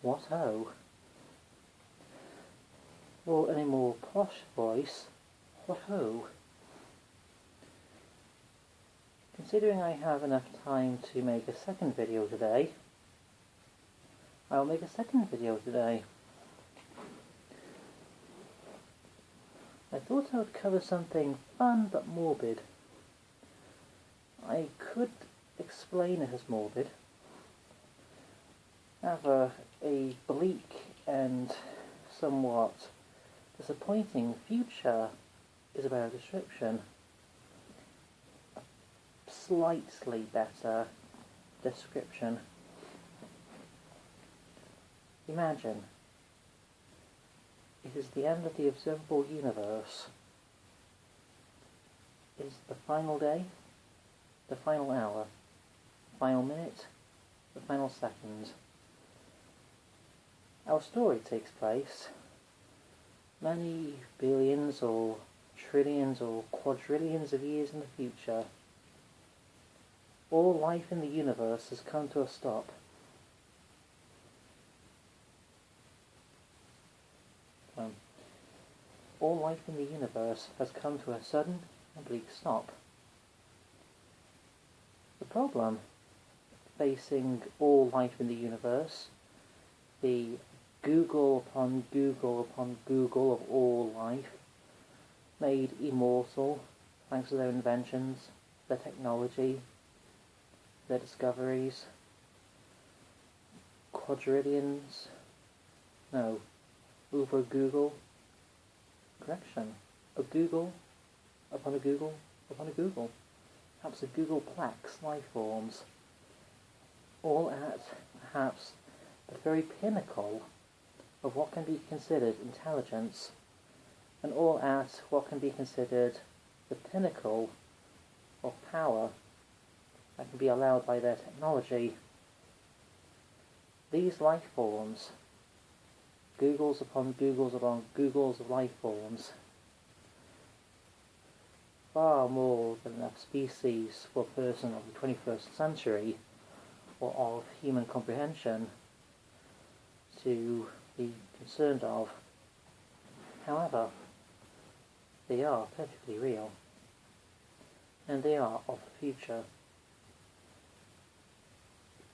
What ho? Or in a more posh voice, what ho? Considering I have enough time to make a second video today, I'll make a second video today. I thought I would cover something fun but morbid. I could explain it as morbid. However, a bleak and somewhat disappointing future is a better description. A slightly better description. Imagine, it is the end of the observable universe. It is the final day, the final hour, the final minute, the final second. Our story takes place many billions or trillions or quadrillions of years in the future. All life in the universe has come to a stop. All life in the universe has come to a sudden and bleak stop. The problem facing all life in the universe, the Google upon Google upon Google of all life, made immortal thanks to their inventions, their technology, their discoveries, quadrillions, no, over Google, correction, a Google upon a Google upon a Google, perhaps a Googleplex life forms, all at perhaps the very pinnacle of what can be considered intelligence, and all at what can be considered the pinnacle of power that can be allowed by their technology. These life forms, Googles upon Googles upon Googles of life forms, far more than enough species for a person of the 21st century, or of human comprehension, to be concerned of. However, they are perfectly real, and they are of the future.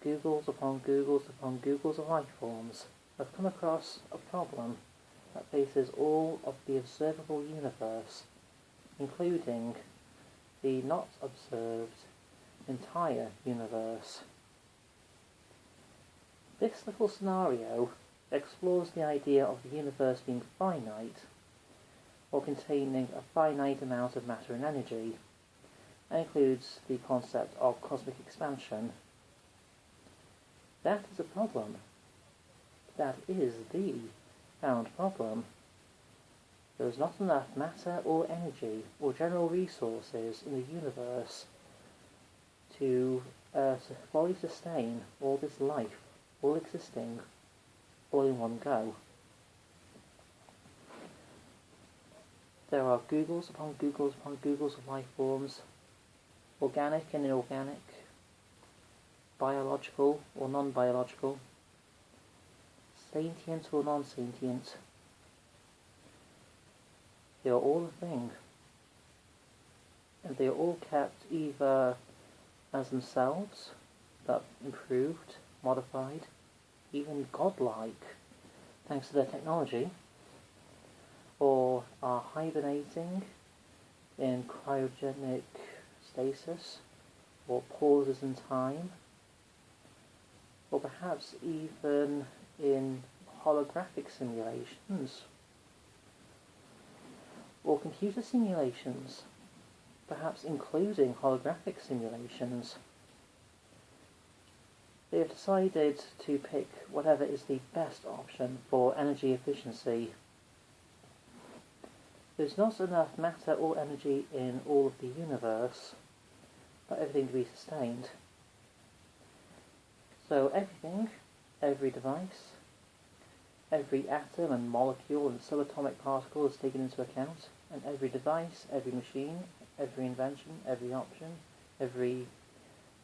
Googles upon Googles upon Googles of life forms have come across a problem that faces all of the observable universe, including the not observed entire universe. This little scenario explores the idea of the universe being finite, or containing a finite amount of matter and energy, and includes the concept of cosmic expansion. That is a problem. That is the found problem. There is not enough matter or energy or general resources in the universe to fully sustain all this life, all existing, all in one go. There are Googles upon Googles upon Googles of life forms, organic and inorganic, biological or non-biological, sentient or non-sentient. They are all a thing, and they are all kept either as themselves, but improved, modified, even godlike, thanks to their technology, or are hibernating in cryogenic stasis, or pauses in time, or perhaps even in holographic simulations, or computer simulations, perhaps including holographic simulations. They have decided to pick whatever is the best option for energy efficiency. There's not enough matter or energy in all of the universe for everything to be sustained. So everything, every device, every atom and molecule and subatomic particle is taken into account, and every device, every machine, every invention, every option, every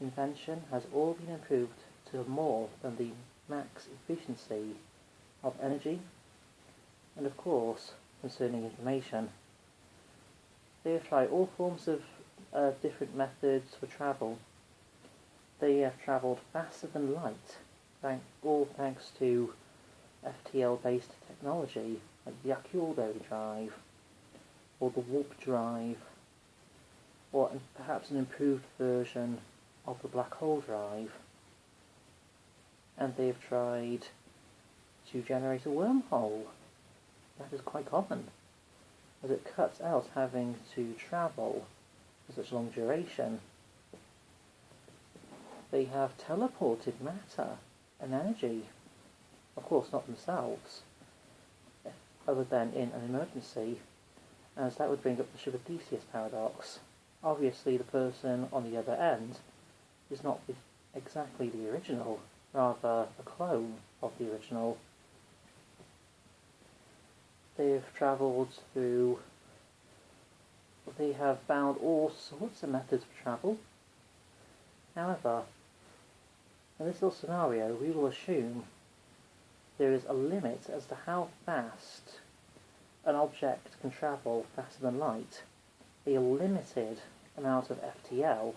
invention has all been improved to more than the max efficiency of energy, and of course, concerning information. They have tried all forms of different methods for travel. They have travelled faster than light, all thanks to FTL-based technology like the Aculo drive, or the warp drive, or perhaps an improved version of the black hole drive. And they have tried to generate a wormhole. That is quite common, as it cuts out having to travel for such long duration. They have teleported matter and energy, of course not themselves, other than in an emergency, as that would bring up the Theseus paradox. Obviously the person on the other end is not exactly the original, rather a clone of the original. They have travelled through, they have found all sorts of methods of travel. However, in this little scenario, we will assume there is a limit as to how fast an object can travel faster than light, a limited amount of FTL,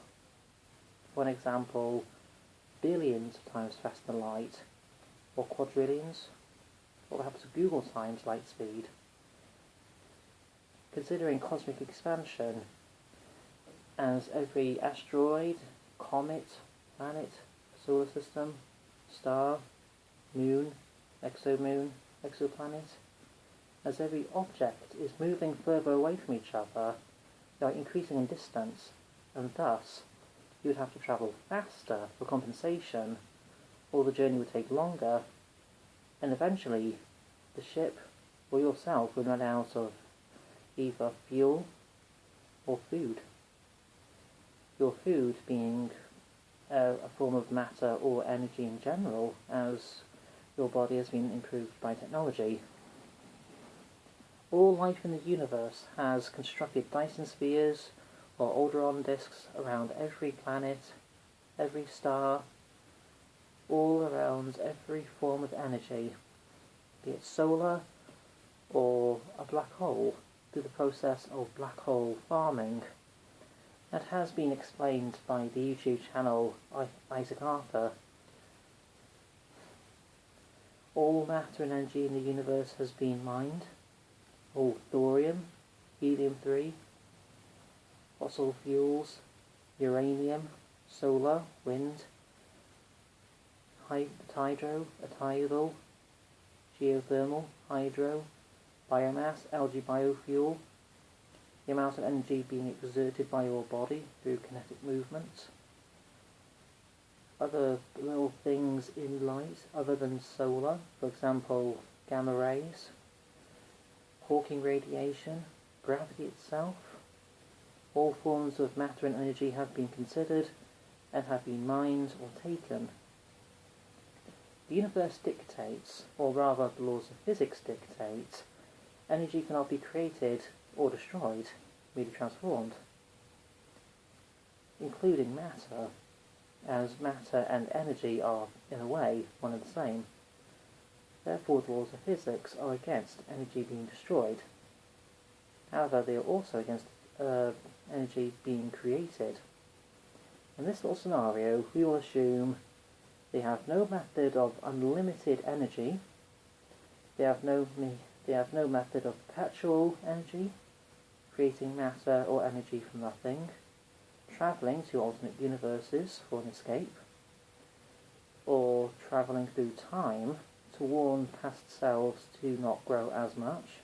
for an example, billions of times faster than light, or quadrillions, or perhaps Google times light speed. Considering cosmic expansion, as every asteroid, comet, planet, solar system, star, moon, exomoon, exoplanet, as every object is moving further away from each other, they are increasing in distance, and thus you would have to travel faster for compensation, or the journey would take longer, and eventually the ship or yourself would run out of either fuel or food. Your food being a form of matter or energy in general, as your body has been improved by technology. All life in the universe has constructed Dyson spheres or Alderon disks around every planet, every star, all around every form of energy, be it solar or a black hole, through the process of black hole farming. That has been explained by the YouTube channel Isaac Arthur. All matter and energy in the universe has been mined. All thorium, helium-3, fossil fuels, uranium, solar, wind, tidal, geothermal, hydro, biomass, algae biofuel, the amount of energy being exerted by your body through kinetic movement, other little things in light other than solar, for example gamma rays, Hawking radiation, gravity itself. All forms of matter and energy have been considered and have been mined or taken. The universe dictates, or rather the laws of physics dictate, energy cannot be created or destroyed, merely transformed, including matter, as matter and energy are, in a way, one and the same. Therefore the laws of physics are against energy being destroyed. However, they are also against energy being created. In this little scenario, we will assume they have no method of unlimited energy, they have no method of perpetual energy, creating matter or energy from nothing, travelling to alternate universes for an escape, or travelling through time to warn past selves to not grow as much,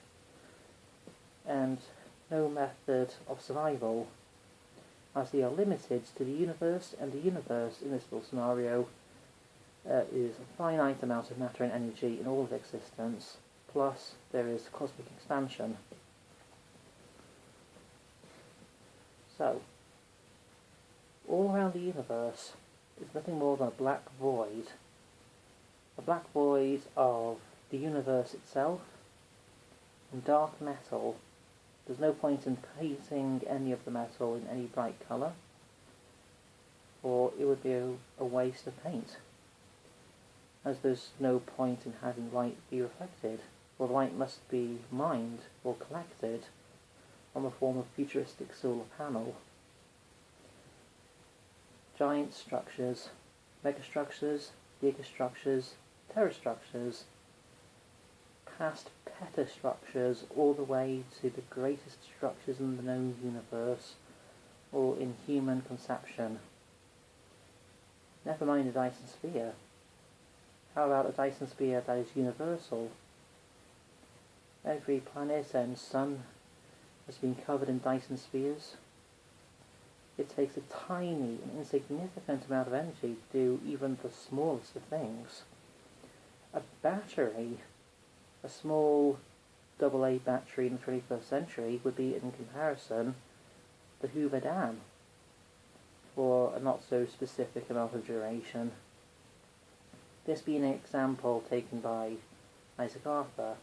and no method of survival, as they are limited to the universe, and the universe in this little scenario is a finite amount of matter and energy in all of existence, plus there is cosmic expansion. So, all around the universe is nothing more than a black void of the universe itself, and dark metal. There's no point in painting any of the metal in any bright colour, or it would be a waste of paint. as there's no point in having light be reflected, or the light must be mined or collected from a form of futuristic solar panel. Giant structures, megastructures, gigastructures, terrastructures, past petastructures, all the way to the greatest structures in the known universe, or in human conception. Never mind a Dyson sphere. How about a Dyson sphere that is universal? Every planet and sun has been covered in Dyson spheres. It takes a tiny and insignificant amount of energy to do even the smallest of things. A battery, a small AA battery in the 21st century, would be in comparison the Hoover Dam, for a not so specific amount of duration. This being an example taken by Isaac Arthur.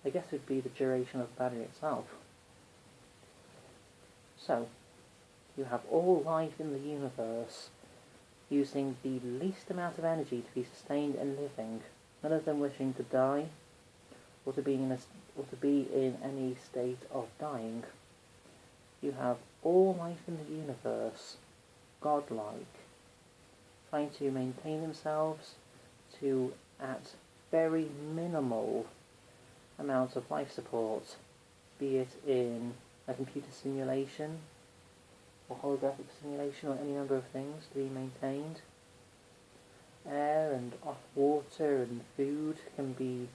I guess it would be the duration of the battery itself. So, you have all life in the universe using the least amount of energy to be sustained and living, none of them wishing to die or to be in any state of dying. You have all life in the universe, godlike, trying to maintain themselves to at very minimal amounts of life support, be it in a computer simulation or holographic simulation or any number of things to be maintained. Air and water and food can be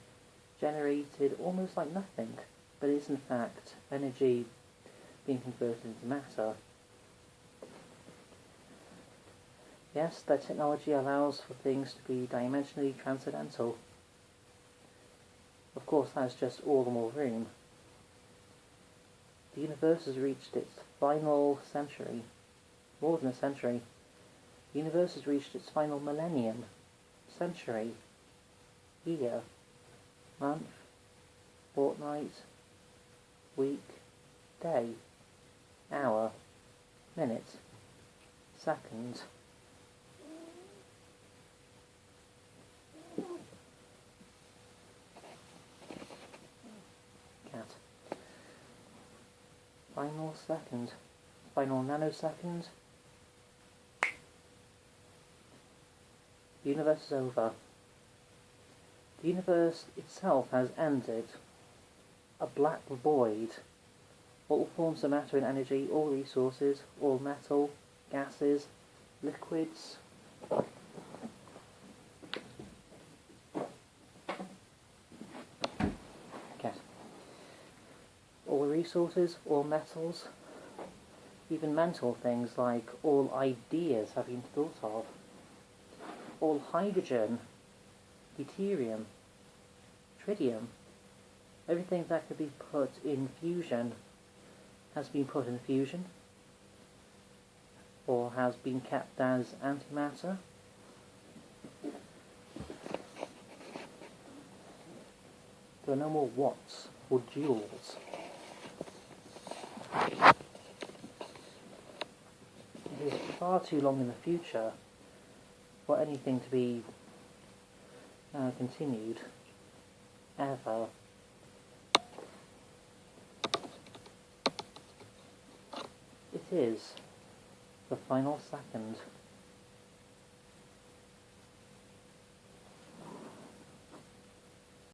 generated almost like nothing, but is in fact energy being converted into matter. Yes, that technology allows for things to be dimensionally transcendental. Of course, that's just all the more room. The universe has reached its final century, more than a century. The universe has reached its final millennium, century, year, month, fortnight, week, day, hour, minute, second. Cat. Final second, final nanosecond. The universe is over. The universe itself has ended. A black void. All forms of matter and energy, all resources, all metal, gases, liquids. All resources, all metals, even mental things like all ideas have been thought of. All hydrogen, deuterium, tritium, everything that could be put in fusion has been put in fusion, or has been kept as antimatter. There are no more watts or joules. It is far too long in the future for anything to be continued, ever. It is the final second.